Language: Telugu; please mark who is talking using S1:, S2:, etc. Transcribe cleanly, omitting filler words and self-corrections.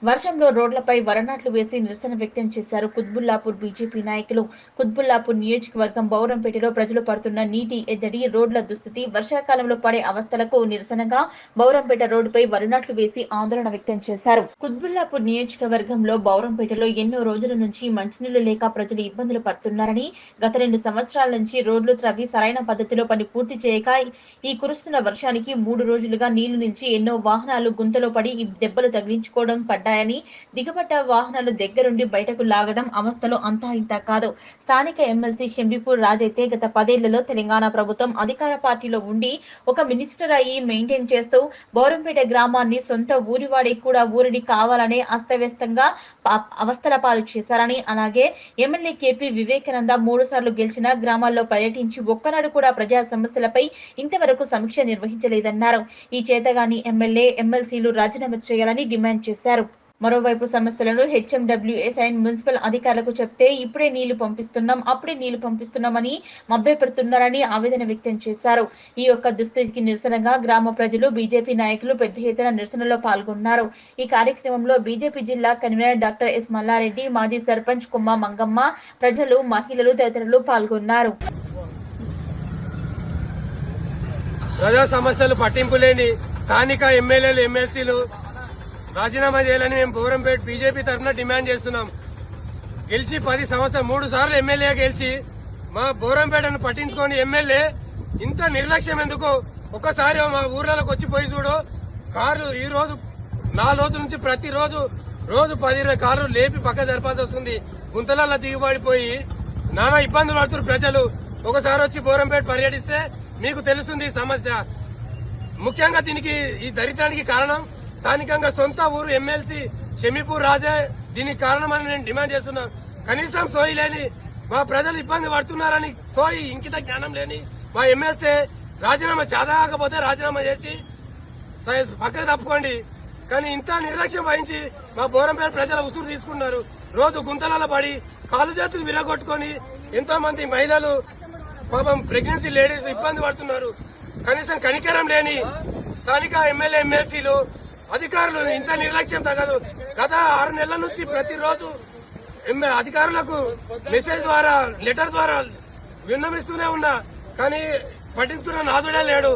S1: వర్షంలో రోడ్లపై వరనాట్లు వేసి నిరసన వ్యక్తం చేశారు కుత్బుల్లాపూర్ బీజేపీ నాయకులు. కుత్బుల్లాపూర్ నియోజకవర్గం బౌరంపేటలో ప్రజలు పడుతున్న నీటి ఎద్దడి, రోడ్ల దుస్థితి, వర్షాకాలంలో పడే అవస్థలకు నిరసనగా బౌరంపేట రోడ్డుపై వరనాట్లు వేసి ఆందోళన వ్యక్తం చేశారు. కుత్బుల్లాపూర్ నియోజకవర్గంలో బౌరంపేటలో ఎన్నో రోజుల నుంచి మంచినీళ్లు లేక ప్రజలు ఇబ్బందులు పడుతున్నారని, గత 2 సంవత్సరాల నుంచి రోడ్లు త్రవ్వి సరైన పద్ధతిలో పని పూర్తి చేయక ఈ కురుస్తున్న వర్షానికి 3 రోజులుగా నీళ్లు నిలిచి ఎన్నో వాహనాలు గుంతలో పడి దెబ్బలు తగిలించుకోవడం పడ్డాయని, దిగబడ్డ వాహనాలు దగ్గరుండి బయటకు లాగడం అవస్థలు అంతా ఇంతా కాదు. స్థానిక ఎమ్మెల్సీ షంబీపూర్ రాజైతే గత 10 ఏళ్లలో తెలంగాణ ప్రభుత్వం అధికార పార్టీలో ఉండి ఒక మినిస్టర్ అయ్యి మెయింటైన్ చేస్తూ బౌరంపేట గ్రామాన్ని సొంత ఊరివాడి కూడా ఊరిని కావాలనే అస్తవ్యస్తంగా అవస్థల పాలు చేశారని, అలాగే ఎమ్మెల్యే కేపీ వివేకానంద 3 సార్లు గెలిచిన గ్రామాల్లో పర్యటించి ఒక్కనాడు కూడా ప్రజా సమస్యలపై ఇంతవరకు సమీక్ష నిర్వహించలేదన్నారు. ఈ చేతగాని ఎమ్మెల్యే, ఎమ్మెల్సీలు రాజీనామా చేయాలని డిమాండ్ చేశారు. మరోవైపు సమస్యలను హెచ్ఎండబ్ల్యూఎస్ అండ్ మున్సిపల్ అధికారులకు చెప్తే ఇప్పుడే నీళ్లు పంపిస్తున్నాం, అప్పుడే నీళ్లు పంపిస్తున్నామని మభ్యపెడుతున్నారని ఆవేదన వ్యక్తం చేశారు. ఈ యొక్క దుస్థితికి నిరసనగా గ్రామ ప్రజలు, బీజేపీ నాయకులు పెద్ద ఎత్తున నిరసనలో పాల్గొన్నారు. ఈ కార్యక్రమంలో బీజేపీ జిల్లా కన్వీనర్ డాక్టర్ ఎస్ మల్లారెడ్డి, మాజీ సర్పంచ్ కుమ్మ మంగమ్మ, ప్రజలు, మహిళలు తదితరులు పాల్గొన్నారు.
S2: ప్రజా సమస్యలు పట్టింపు లేని స్థానిక ఎమ్మెల్యేలు, ఎమ్మెల్సీలు రాజీనామా చేయాలని మేము బౌరంపేట బీజేపీ తరఫున డిమాండ్ చేస్తున్నాం. గెలిచి 10 సంవత్సరాలు 3 సార్లు ఎమ్మెల్యే గెలిచి మా బౌరంపేటను పట్టించుకొని ఎమ్మెల్యే ఇంత నిర్లక్ష్యం ఎందుకు? ఒక్కసారి మా ఊర్లలోకి వచ్చిపోయి చూడు. కార్లు ఈ రోజు 4 రోజుల నుంచి ప్రతిరోజు 10-20 కార్లు లేపి పక్క జరపాల్సి వస్తుంది. గుంతలలో దిగుబడిపోయి నానా ఇబ్బందులు పడుతున్నారు ప్రజలు. ఒకసారి వచ్చి బౌరంపేట పర్యటిస్తే మీకు తెలుస్తుంది ఈ సమస్య. ముఖ్యంగా దీనికి ఈ దరిద్రానికి కారణం స్థానికంగా సొంత ఊరు ఎమ్మెల్సీ షమీపూర్ రాజే దీనికి కారణమని నేను డిమాండ్ చేస్తున్నా. కనీసం సోయి లేని మా ప్రజలు ఇబ్బంది పడుతున్నారని సోయి ఇంకిత జ్ఞానం లేని మా ఎమ్మెల్సీ రాజీనామా చేదకపోతే రాజీనామా చేసి పక్కకు తప్పుకోండి. కానీ ఇంత నిర్లక్ష్యం వహించి మా బౌరంపేట ప్రజల ఉసురు తీసుకున్నారు. రోజు గుంతలలో పడి కాలు చేతులు విరగొట్టుకుని ఎంతో మంది మహిళలు, పాపం ప్రెగ్నెన్సీ లేడీస్ ఇబ్బంది పడుతున్నారు. కనీసం కనికరం లేని స్థానిక ఎమ్మెల్యే, ఎమ్మెల్సీలు, అధికారులు ఇంత నిర్లక్ష్యం తగదు. గత 6 నెలల నుంచి ప్రతిరోజు అధికారులకు మెసేజ్ ద్వారా, లెటర్ ద్వారా విన్నవిస్తూనే ఉన్నా, కానీ పట్టించుకున్న నాదుడే లేడు.